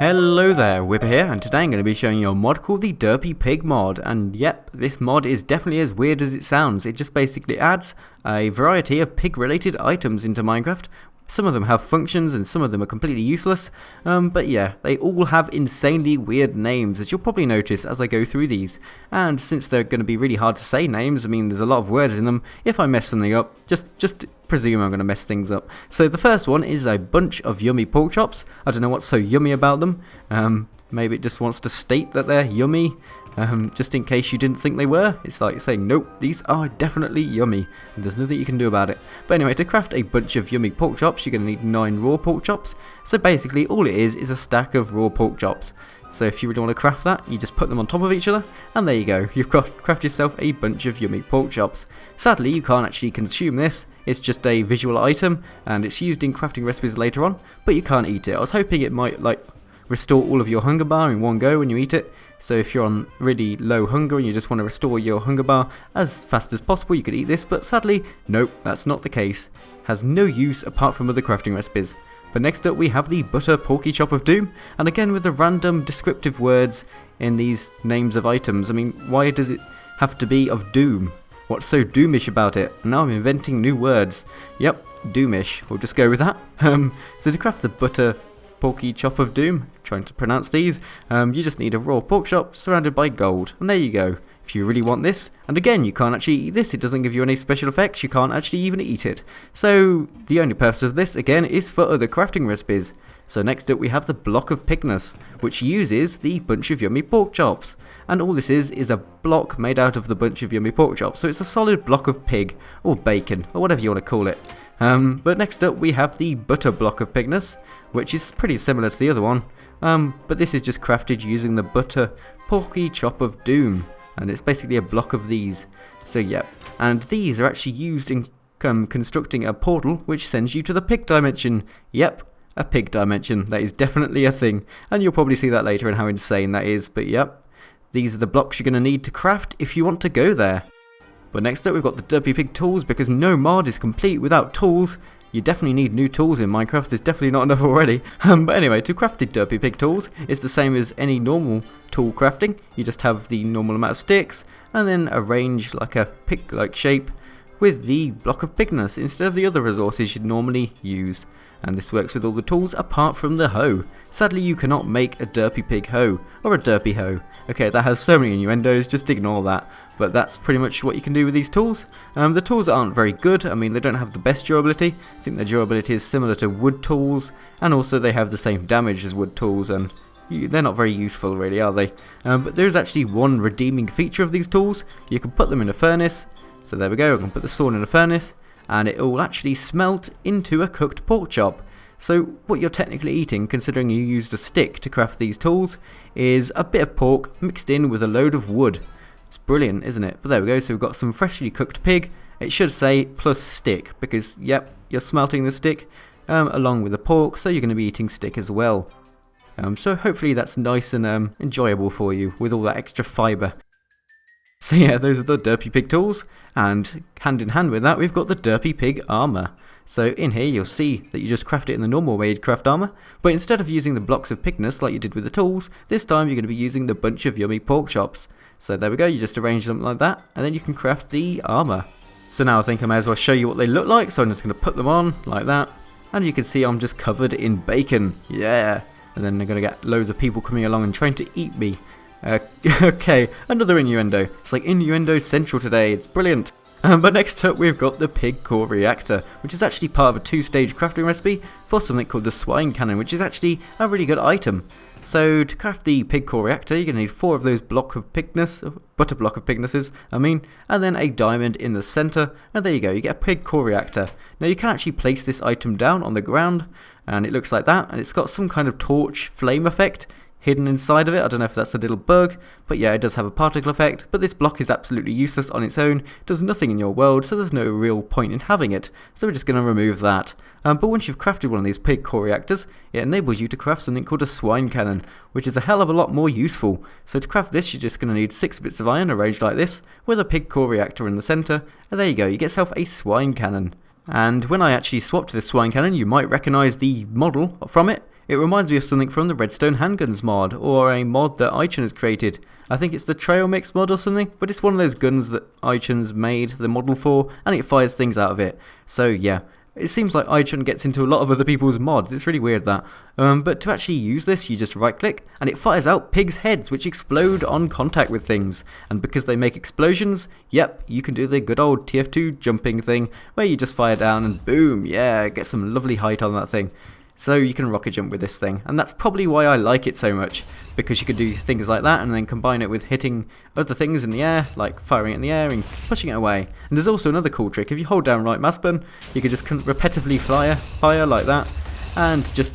Hello there, Whipper here, and today I'm going to be showing you a mod called the Derpy Pig mod, and yep, this mod is definitely as weird as it sounds. It just basically adds a variety of pig related items into Minecraft. Some of them have functions and some of them are completely useless, but yeah, they all have insanely weird names, as you'll probably notice as I go through these. And since they're going to be really hard to say names, I mean there's a lot of words in them, if I mess something up, just presume I'm going to mess things up. So the first one is a bunch of yummy pork chops. I don't know what's so yummy about them. Maybe it just wants to state that they're yummy. Just in case you didn't think they were. It's like saying, nope, these are definitely yummy. And there's nothing you can do about it. But anyway, to craft a bunch of yummy pork chops, you're going to need 9 raw pork chops. So basically, all it is a stack of raw pork chops. So if you really want to craft that, you just put them on top of each other, and there you go. You've crafted yourself a bunch of yummy pork chops. Sadly, you can't actually consume this. It's just a visual item, and it's used in crafting recipes later on, but you can't eat it. I was hoping it might, restore all of your hunger bar in one go when you eat it. So if you're on really low hunger and you just want to restore your hunger bar as fast as possible, you could eat this, but sadly, nope, that's not the case. Has no use apart from other crafting recipes. But next up we have the butter porky chop of doom, and again with the random descriptive words in these names of items. I mean, why does it have to be of doom? What's so doomish about it? And now I'm inventing new words. Yep, doomish, we'll just go with that. So to craft the butter porky chop of doom, trying to pronounce these, you just need a raw pork chop surrounded by gold, and there you go. If you really want this, and again you can't actually eat this, it doesn't give you any special effects, you can't actually even eat it. So the only purpose of this again is for other crafting recipes. So next up we have the block of Bigness, which uses the bunch of yummy pork chops. And all this is a block made out of the bunch of yummy pork chops, so it's a solid block of pig, or bacon, or whatever you want to call it. But next up we have the butter block of Bigness, which is pretty similar to the other one, but this is just crafted using the butter porky chop of doom, and it's basically a block of these. So yeah, and these are actually used in constructing a portal which sends you to the pig dimension. Yep, a pig dimension, that is definitely a thing, and you'll probably see that later and how insane that is, but yep, these are the blocks you're going to need to craft if you want to go there. But next up we've got the Derpy Pig tools, because no mod is complete without tools. You definitely need new tools in Minecraft, there's definitely not enough already. But anyway, to craft the Derpy Pig tools, it's the same as any normal tool crafting. You just have the normal amount of sticks, and then arrange like a pig-like shape with the block of Bigness instead of the other resources you'd normally use. And this works with all the tools apart from the hoe. Sadly you cannot make a Derpy Pig hoe, or a Derpy hoe. Okay, that has so many innuendos, just ignore that. But that's pretty much what you can do with these tools. The tools aren't very good, I mean they don't have the best durability. I think their durability is similar to wood tools, and also they have the same damage as wood tools, and they're not very useful really, are they? But there is actually one redeeming feature of these tools. You can put them in a furnace, so there we go, I can put the sword in a furnace, and it will actually smelt into a cooked pork chop. So what you're technically eating, considering you used a stick to craft these tools, is a bit of pork mixed in with a load of wood. It's brilliant, isn't it? But there we go, so we've got some freshly cooked pig. It should say plus stick, because yep, you're smelting the stick along with the pork, so you're going to be eating stick as well. So hopefully that's nice and enjoyable for you with all that extra fibre. So yeah, those are the Derpy Pig tools, and hand in hand with that we've got the Derpy Pig Armor. So in here you'll see that you just craft it in the normal way you'd craft armor, but instead of using the blocks of Bigness like you did with the tools, this time you're going to be using the bunch of yummy pork chops. So there we go, you just arrange them like that, and then you can craft the armor. So now I think I may as well show you what they look like, so I'm just going to put them on like that, and you can see I'm just covered in bacon, yeah, and then they're going to get loads of people coming along and trying to eat me. Okay, another innuendo. It's like innuendo central today, it's brilliant. But next up we've got the Pig Core Reactor, which is actually part of a 2-stage crafting recipe for something called the Swine Cannon, which is actually a really good item. So to craft the Pig Core Reactor you're going to need 4 of those block of Bigness, butter block of Bignesses, and then a diamond in the centre, and there you go, you get a Pig Core Reactor. Now you can actually place this item down on the ground, and it looks like that, and it's got some kind of torch flame effect hidden inside of it. I don't know if that's a little bug, but yeah, it does have a particle effect, but this block is absolutely useless on its own, does nothing in your world, so there's no real point in having it, so we're just going to remove that. But once you've crafted one of these Pig Core Reactors, it enables you to craft something called a Swine Cannon, which is a hell of a lot more useful. So to craft this you're just going to need 6 bits of iron arranged like this, with a Pig Core Reactor in the centre, and there you go, you get yourself a Swine Cannon. And when I actually swapped to this Swine Cannon, you might recognise the model from it. It reminds me of something from the Redstone Handguns mod, or a mod that Ichun has created. I think it's the Trail Mix mod or something, but it's one of those guns that Ichun's made the model for, and it fires things out of it. So yeah, it seems like Ichun gets into a lot of other people's mods. It's really weird that. But to actually use this, you just right click, and it fires out pigs' heads, which explode on contact with things. And because they make explosions, yep, you can do the good old TF2 jumping thing, where you just fire down and boom, yeah, get some lovely height on that thing. So you can rocket jump with this thing, and that's probably why I like it so much, because you can do things like that and then combine it with hitting other things in the air, like firing it in the air and pushing it away. And there's also another cool trick: if you hold down right mouse button, you can just repetitively fire like that, and just,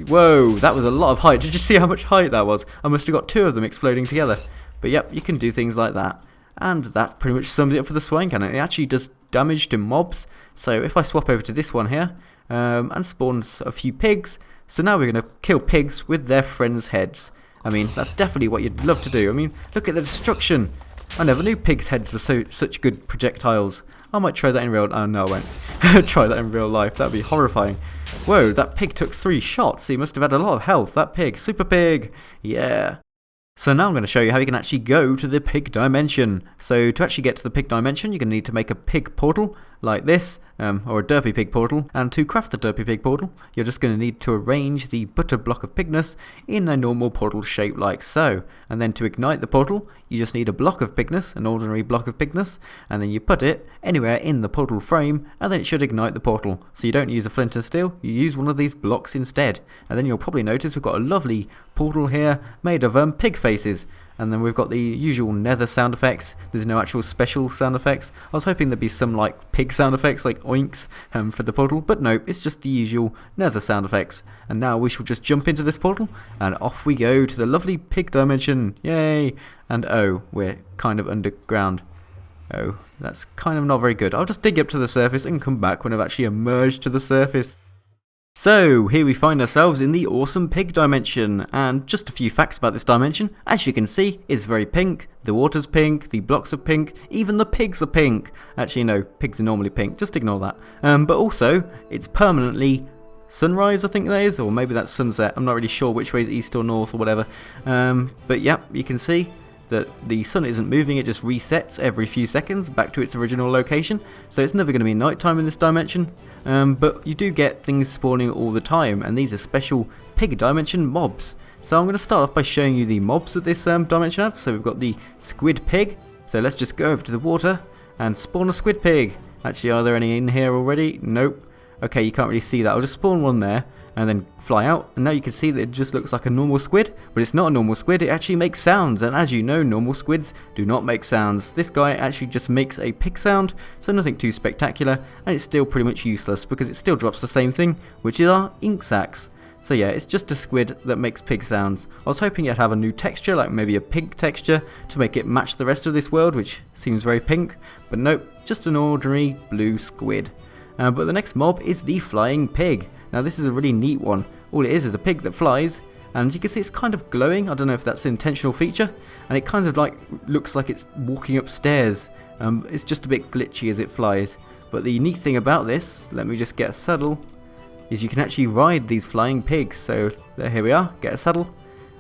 whoa, that was a lot of height. Did you see how much height that was? I must have got two of them exploding together. But yep, you can do things like that. And that's pretty much sums it up for the Swine Cannon. It actually does damage to mobs. So if I swap over to this one here, and spawns a few pigs, so now we're going to kill pigs with their friends' heads. I mean, that's definitely what you'd love to do. I mean, look at the destruction. I never knew pigs' heads were such good projectiles. I might try that in real... Oh no, I won't try that in real life. That'd be horrifying. Whoa, that pig took 3 shots. He must have had a lot of health, that pig. Super pig. Yeah. So now I'm going to show you how you can actually go to the pig dimension. So to actually get to the pig dimension, you're going to need to make a pig portal like this, or a Derpy Pig portal. And to craft the Derpy Pig portal, you're just going to need to arrange the butter block of Bigness in a normal portal shape like so. And then to ignite the portal, you just need a block of Bigness, an ordinary block of Bigness, and then you put it anywhere in the portal frame, and then it should ignite the portal. So you don't use a flint and steel, you use one of these blocks instead. And then you'll probably notice we've got a lovely portal here made of pig faces. And then we've got the usual nether sound effects. There's no actual special sound effects. I was hoping there'd be some like pig sound effects, like oinks, for the portal, but no, it's just the usual nether sound effects. And now we shall just jump into this portal, and off we go to the lovely pig dimension. Yay! And oh, we're kind of underground. Oh, that's kind of not very good. I'll just dig up to the surface and come back when I've actually emerged to the surface. So, here we find ourselves in the awesome pig dimension, and just a few facts about this dimension. As you can see, it's very pink, the water's pink, the blocks are pink, even the pigs are pink. Actually no, pigs are normally pink, just ignore that. But also, it's permanently sunrise, I think that is, or maybe that's sunset, I'm not really sure which way is east or north or whatever. But yep, you can see that the sun isn't moving, it just resets every few seconds back to its original location, so it's never going to be nighttime in this dimension, but you do get things spawning all the time, and these are special pig dimension mobs. So I'm going to start off by showing you the mobs that this dimension has. So we've got the Squid Pig, so let's just go over to the water and spawn a Squid Pig. Actually, are there any in here already? Nope. Okay, you can't really see that. I'll just spawn one there and then fly out, and now you can see that it just looks like a normal squid, but it's not a normal squid, it actually makes sounds, and as you know, normal squids do not make sounds. This guy actually just makes a pig sound, so nothing too spectacular, and it's still pretty much useless because it still drops the same thing, which is our ink sacs. So yeah, it's just a squid that makes pig sounds. I was hoping it'd have a new texture, like maybe a pink texture, to make it match the rest of this world, which seems very pink, but nope, just an ordinary blue squid. But the next mob is the Flying Pig. Now this is a really neat one. All it is a pig that flies, and you can see it's kind of glowing. I don't know if that's an intentional feature, and it kind of like looks like it's walking upstairs. It's just a bit glitchy as it flies. But the neat thing about this, let me just get a saddle, is you can actually ride these flying pigs. So here we are, get a saddle,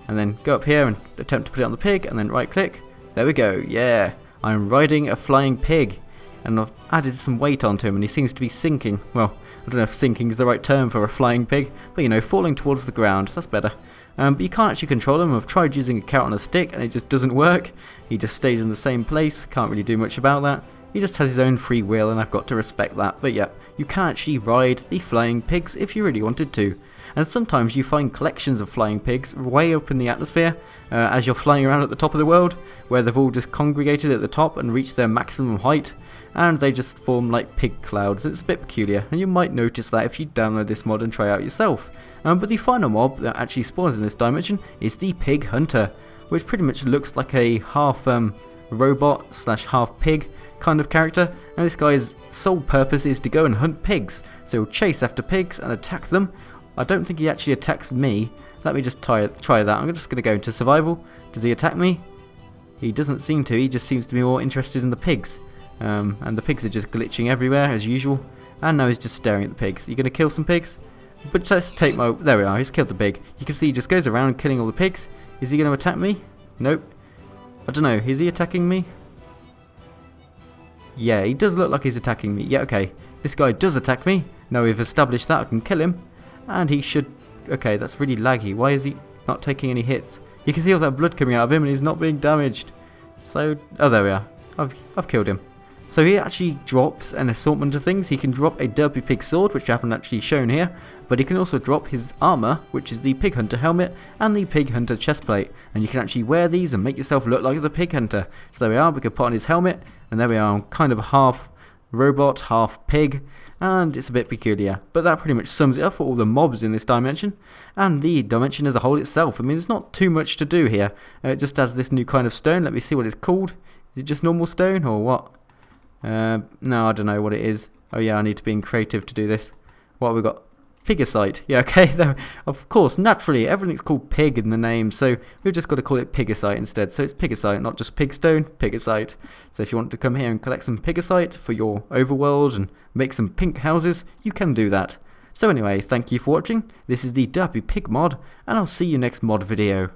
and then go up here and attempt to put it on the pig, and then right click. There we go, yeah, I'm riding a flying pig. And I've added some weight onto him, and he seems to be sinking. Well, I don't know if sinking is the right term for a flying pig, but you know, falling towards the ground, that's better. But you can't actually control him. I've tried using a carrot on a stick and it just doesn't work. He just stays in the same place, can't really do much about that. He just has his own free will, and I've got to respect that. But yeah, you can actually ride the flying pigs if you really wanted to. And sometimes you find collections of flying pigs way up in the atmosphere as you're flying around at the top of the world, where they've all just congregated at the top and reached their maximum height, and they just form like pig clouds. It's a bit peculiar, and you might notice that if you download this mod and try out yourself. But the final mob that actually spawns in this dimension is the Pig Hunter, which pretty much looks like a half robot slash half pig kind of character, and this guy's sole purpose is to go and hunt pigs. So he'll chase after pigs and attack them. I don't think he actually attacks me. Let me just try that. I'm just going to go into survival. Does he attack me? He doesn't seem to. He just seems to be more interested in the pigs. And the pigs are just glitching everywhere as usual. And now he's just staring at the pigs. You going to kill some pigs? But let's take my... There we are, he's killed the pig. You can see he just goes around killing all the pigs. Is he going to attack me? Nope. I don't know, is he attacking me? Yeah, he does look like he's attacking me. Yeah, okay. This guy does attack me. Now we've established that, I can kill him. And he should... Okay, that's really laggy. Why is he not taking any hits? You can see all that blood coming out of him and he's not being damaged. So... Oh, there we are. I've killed him. So he actually drops an assortment of things. He can drop a Derpy Pig sword, which I haven't actually shown here, but he can also drop his armor, which is the Pig Hunter helmet and the Pig Hunter chestplate, and you can actually wear these and make yourself look like the Pig Hunter. So there we are, we can put on his helmet, and there we are, I'm kind of half robot, half pig, and it's a bit peculiar, but that pretty much sums it up for all the mobs in this dimension, and the dimension as a whole itself. I mean, there's not too much to do here. It just adds this new kind of stone. Let me see what it's called. Is it just normal stone, or what? No, I don't know what it is. Oh yeah, I need to be creative to do this. What have we got? Pigicite. Yeah, okay. Of course, naturally, everything's called pig in the name, so we've just got to call it pigicite instead. So it's pigicite, not just pigstone, pigicite. So if you want to come here and collect some pigicite for your overworld and make some pink houses, you can do that. So anyway, thank you for watching. This is the Derpy Pig mod, and I'll see you next mod video.